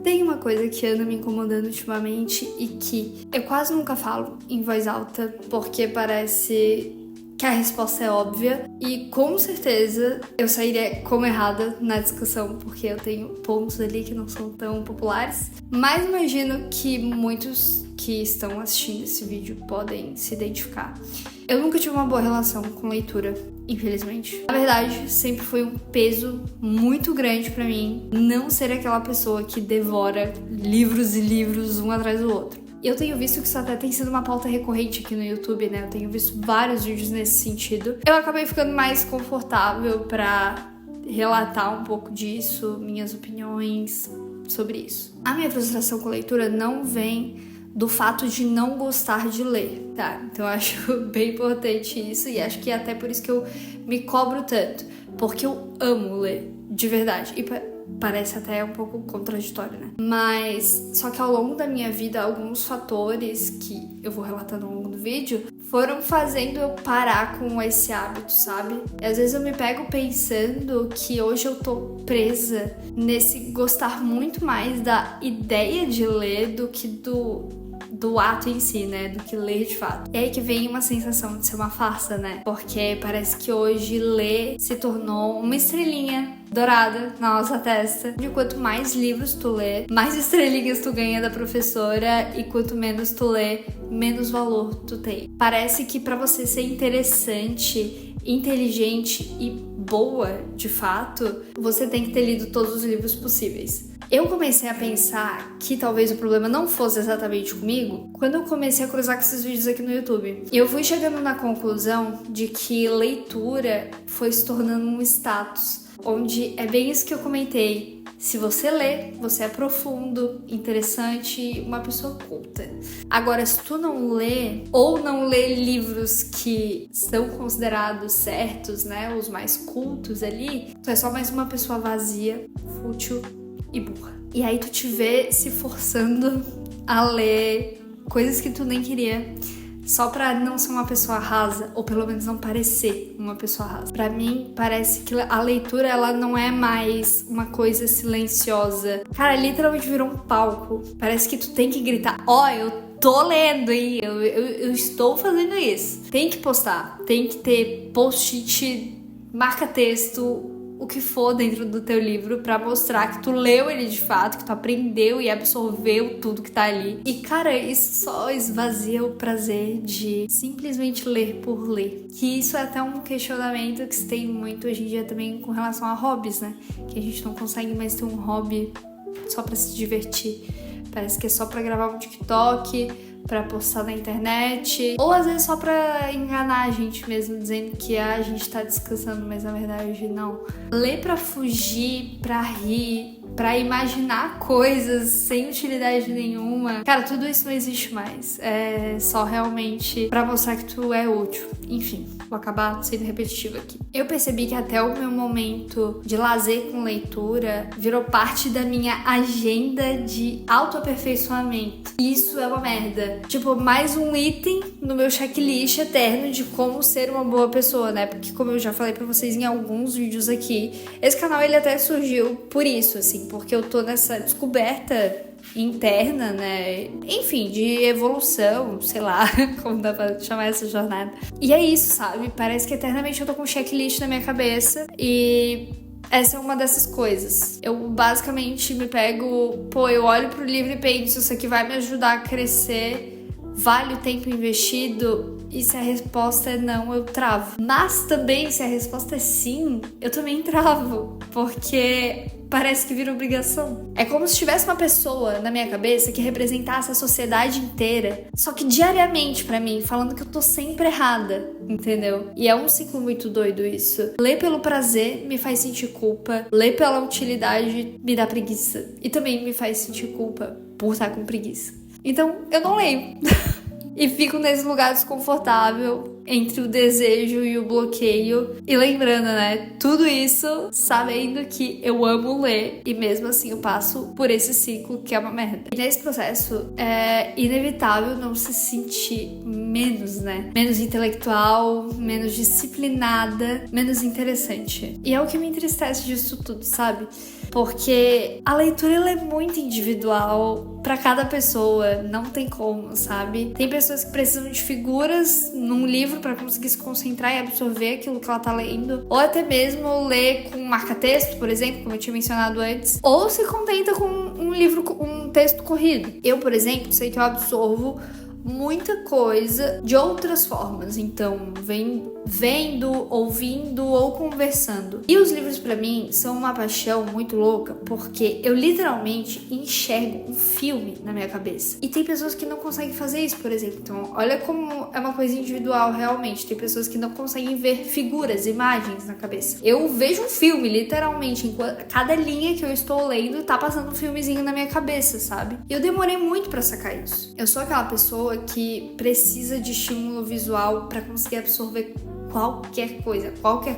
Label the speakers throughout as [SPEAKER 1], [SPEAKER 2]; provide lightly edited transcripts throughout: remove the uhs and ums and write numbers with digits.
[SPEAKER 1] Tem uma coisa que anda me incomodando ultimamente e que eu quase nunca falo em voz alta, porque parece que a resposta é óbvia e com certeza eu sairia como errada na discussão, porque eu tenho pontos ali que não são tão populares, mas imagino que muitos que estão assistindo esse vídeo podem se identificar. Eu nunca tive uma boa relação com leitura, infelizmente. Na verdade, sempre foi um peso muito grande pra mim não ser aquela pessoa que devora livros e livros um atrás do outro. Eu tenho visto que isso até tem sido uma pauta recorrente aqui no YouTube, né? Eu tenho visto vários vídeos nesse sentido. Eu acabei ficando mais confortável pra relatar um pouco disso, minhas opiniões sobre isso. A minha frustração com a leitura não vem do fato de não gostar de ler, tá? Então eu acho bem importante isso e acho que é até por isso que eu me cobro tanto, porque eu amo ler, de verdade. E parece até um pouco contraditório, né? Mas só que ao longo da minha vida, alguns fatores que eu vou relatando ao longo do vídeo foram fazendo eu parar com esse hábito, sabe? E às vezes eu me pego pensando que hoje eu tô presa nesse gostar muito mais da ideia de ler do que do ato em si, né? Do que ler de fato. E aí que vem uma sensação de ser uma farsa, né? Porque parece que hoje ler se tornou uma estrelinha dourada na nossa testa. E quanto mais livros tu lê, mais estrelinhas tu ganha da professora, e quanto menos tu lê, menos valor tu tem. Parece que pra você ser interessante, inteligente e boa, de fato, você tem que ter lido todos os livros possíveis. Eu comecei a pensar que talvez o problema não fosse exatamente comigo quando eu comecei a cruzar com esses vídeos aqui no YouTube. E eu fui chegando na conclusão de que leitura foi se tornando um status, onde é bem isso que eu comentei. Se você lê, você é profundo, interessante, uma pessoa culta. Agora, se tu não lê, ou não lê livros que são considerados certos, né, os mais cultos ali, tu é só mais uma pessoa vazia, fútil e burra. E aí tu te vê se forçando a ler coisas que tu nem queria, só pra não ser uma pessoa rasa, ou pelo menos não parecer uma pessoa rasa. Pra mim, parece que a leitura, ela não é mais uma coisa silenciosa. Cara, literalmente virou um palco. Parece que tu tem que gritar, eu tô lendo, hein? Eu estou fazendo isso. Tem que postar, tem que ter post-it, marca-texto, o que for dentro do teu livro pra mostrar que tu leu ele de fato, que tu aprendeu e absorveu tudo que tá ali. E cara, isso só esvazia o prazer de simplesmente ler por ler. Que isso é até um questionamento que se tem muito hoje em dia também com relação a hobbies, né? Que a gente não consegue mais ter um hobby só pra se divertir. Parece que é só pra gravar um TikTok, pra postar na internet, ou às vezes só pra enganar a gente mesmo, dizendo que a gente tá descansando, mas na verdade não. Ler pra fugir, pra rir, pra imaginar coisas sem utilidade nenhuma. Cara, tudo isso não existe mais. É só realmente pra mostrar que tu é útil. Enfim, vou acabar sendo repetitiva aqui. Eu percebi que até o meu momento de lazer com leitura virou parte da minha agenda de autoaperfeiçoamento. E isso é uma merda. Tipo, mais um item no meu checklist eterno de como ser uma boa pessoa, né? Porque como eu já falei pra vocês em alguns vídeos aqui, esse canal ele até surgiu por isso, assim, porque eu tô nessa descoberta interna, né? Enfim, de evolução, sei lá, como dá pra chamar essa jornada. E é isso, sabe? Parece que eternamente eu tô com um checklist na minha cabeça e essa é uma dessas coisas. Eu basicamente me pego, eu olho pro livro e penso, isso aqui vai me ajudar a crescer, vale o tempo investido? E se a resposta é não, eu travo. Mas também, se a resposta é sim, eu também travo, porque parece que vira obrigação. É como se tivesse uma pessoa na minha cabeça que representasse a sociedade inteira, só que diariamente pra mim, falando que eu tô sempre errada, entendeu? E é um ciclo muito doido isso. Ler pelo prazer me faz sentir culpa, ler pela utilidade me dá preguiça. E também me faz sentir culpa por estar com preguiça. Então, eu não leio. E fico nesse lugar desconfortável entre o desejo e o bloqueio. E lembrando, né? Tudo isso sabendo que eu amo ler. E mesmo assim eu passo por esse ciclo que é uma merda. E nesse processo é inevitável não se sentir menos, né? Menos intelectual, menos disciplinada, menos interessante. E é o que me entristece disso tudo, sabe? porque a leitura ela é muito individual pra cada pessoa, não tem como, sabe? Tem pessoas que precisam de figuras num livro pra conseguir se concentrar e absorver aquilo que ela tá lendo, ou até mesmo ler com marca-texto, por exemplo, como eu tinha mencionado antes, ou se contenta com um livro, um texto corrido. Eu, por exemplo, sei que eu absorvo muita coisa de outras formas, então vendo, ouvindo ou conversando. E os livros pra mim são uma paixão muito louca, porque eu literalmente enxergo um filme na minha cabeça. E tem pessoas que não conseguem fazer isso, por exemplo. Então, olha como é uma coisa individual realmente. Tem pessoas que não conseguem ver figuras, imagens na cabeça. Eu vejo um filme, literalmente, enquanto cada linha que eu estou lendo tá passando um filmezinho na minha cabeça, sabe? E eu demorei muito pra sacar isso. Eu sou aquela pessoa que precisa de estímulo visual pra conseguir absorver qualquer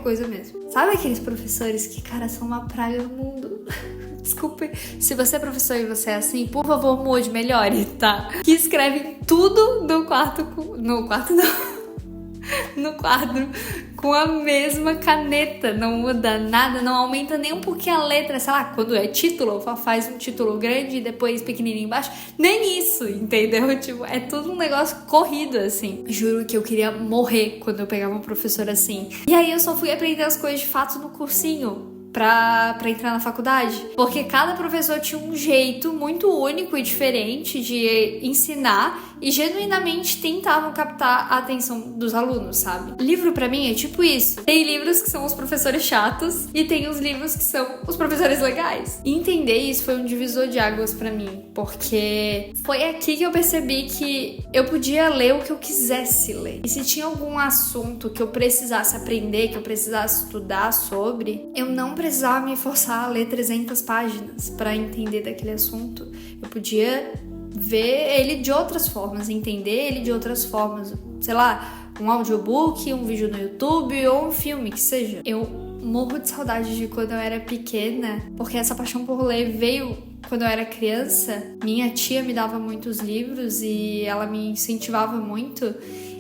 [SPEAKER 1] coisa mesmo. Sabe aqueles professores que, cara, são uma praga no mundo? Desculpe, se você é professor e você é assim, por favor, mude, melhore, tá? Que escrevem tudo no quadro com a mesma caneta, não muda nada, não aumenta nem um pouquinho a letra, sei lá, quando é título, faz um título grande e depois pequenininho embaixo, nem isso, entendeu? Tipo, é tudo um negócio corrido, assim. Juro que eu queria morrer quando eu pegava um professor assim. E aí eu só fui aprender as coisas de fato no cursinho, pra entrar na faculdade. Porque cada professor tinha um jeito muito único e diferente de ensinar e genuinamente tentavam captar a atenção dos alunos, sabe? Livro pra mim é tipo isso. Tem livros que são os professores chatos e tem os livros que são os professores legais. E entender isso foi um divisor de águas pra mim, porque foi aqui que eu percebi que eu podia ler o que eu quisesse ler. E se tinha algum assunto que eu precisasse aprender, que eu precisasse estudar sobre, eu não precisava me forçar a ler 300 páginas para entender daquele assunto. Eu podia ver ele de outras formas, entender ele de outras formas. Sei lá, um audiobook, um vídeo no YouTube ou um filme, que seja. Eu morro de saudade de quando eu era pequena, porque essa paixão por ler veio quando eu era criança. Minha tia me dava muitos livros e ela me incentivava muito.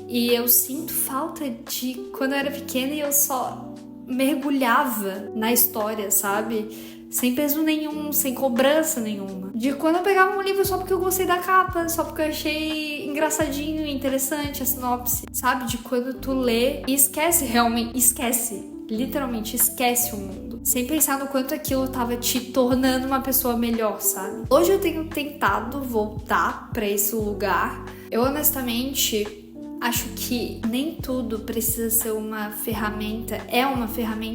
[SPEAKER 1] E eu sinto falta de quando eu era pequena e eu só mergulhava na história, sabe? Sem peso nenhum, sem cobrança nenhuma. De quando eu pegava um livro só porque eu gostei da capa, só porque eu achei engraçadinho, interessante a sinopse, sabe? De quando tu lê e literalmente esquece o mundo, sem pensar no quanto aquilo tava te tornando uma pessoa melhor, sabe? Hoje eu tenho tentado voltar pra esse lugar. Eu honestamente acho que nem tudo precisa ser uma ferramenta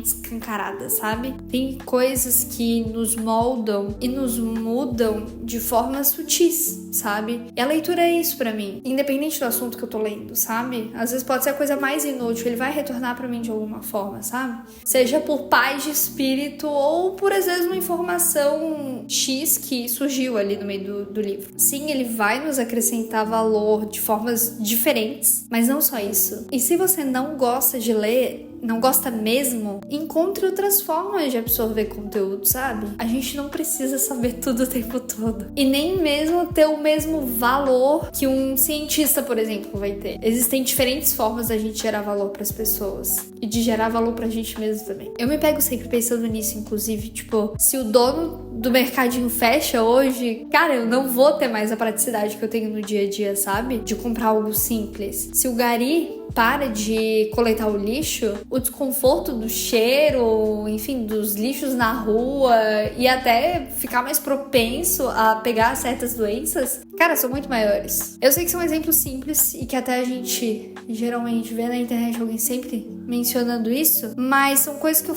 [SPEAKER 1] escancarada, sabe? Tem coisas que nos moldam e nos mudam de formas sutis, sabe? E a leitura é isso pra mim, independente do assunto que eu tô lendo, sabe? Às vezes pode ser a coisa mais inútil, ele vai retornar pra mim de alguma forma, sabe? Seja por paz de espírito ou por, às vezes, uma informação X que surgiu ali no meio do livro. Sim, ele vai nos acrescentar valor de formas diferentes, mas não só isso. E se você não gosta de ler, não gosta mesmo, encontre outras formas de absorver conteúdo, sabe? A gente não precisa saber tudo o tempo todo. E nem mesmo ter o mesmo valor que um cientista, por exemplo, vai ter. Existem diferentes formas da gente gerar valor pras pessoas. E de gerar valor pra gente mesmo também. Eu me pego sempre pensando nisso, inclusive, tipo, se o dono do mercadinho fecha hoje, cara, eu não vou ter mais a praticidade que eu tenho no dia a dia, sabe? De comprar algo simples. Se o gari para de coletar o lixo, o desconforto do cheiro, enfim, dos lixos na rua e até ficar mais propenso a pegar certas doenças, cara, são muito maiores. Eu sei que são exemplos simples e que até a gente geralmente vê na internet alguém sempre mencionando isso, mas são coisas que eu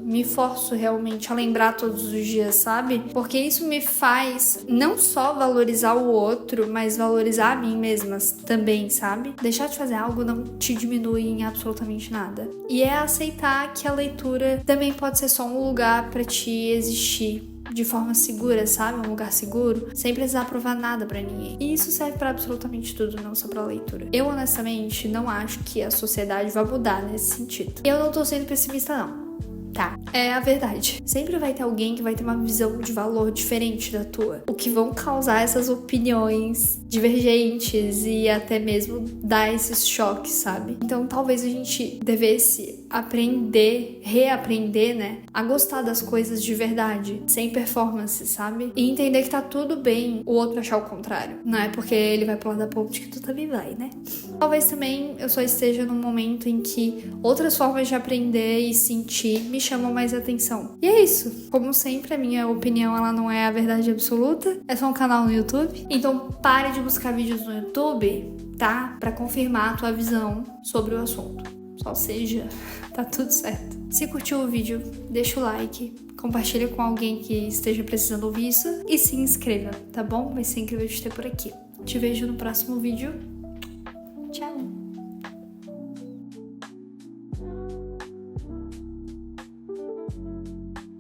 [SPEAKER 1] me forço realmente a lembrar todos os dias, sabe? Porque isso me faz não só valorizar o outro, mas valorizar a mim mesma também, sabe? Deixar de fazer algo não te diminui em absolutamente nada. E é aceitar que a leitura também pode ser só um lugar pra te existir de forma segura, sabe? Um lugar seguro, sem precisar provar nada pra ninguém. E isso serve pra absolutamente tudo, não só pra leitura. Eu, honestamente, não acho que a sociedade vai mudar nesse sentido. Eu não tô sendo pessimista, não. Tá, é a verdade. Sempre vai ter alguém que vai ter uma visão de valor diferente da tua, o que vão causar essas opiniões divergentes e até mesmo dar esses choques, sabe? Então talvez a gente devesse reaprender, né, a gostar das coisas de verdade, sem performance, sabe? E entender que tá tudo bem o outro achar o contrário. Não é porque ele vai pular da ponte que tu também vai, né? Talvez também eu só esteja num momento em que outras formas de aprender e sentir me chamam mais atenção. E é isso. Como sempre, a minha opinião, ela não é a verdade absoluta. É só um canal no YouTube. Então pare de buscar vídeos no YouTube, tá? Pra confirmar a tua visão sobre o assunto. Só seja, tá tudo certo. Se curtiu o vídeo, deixa o like, compartilha com alguém que esteja precisando ouvir isso e se inscreva, tá bom? Vai ser incrível te ter por aqui. Te vejo no próximo vídeo. Tchau!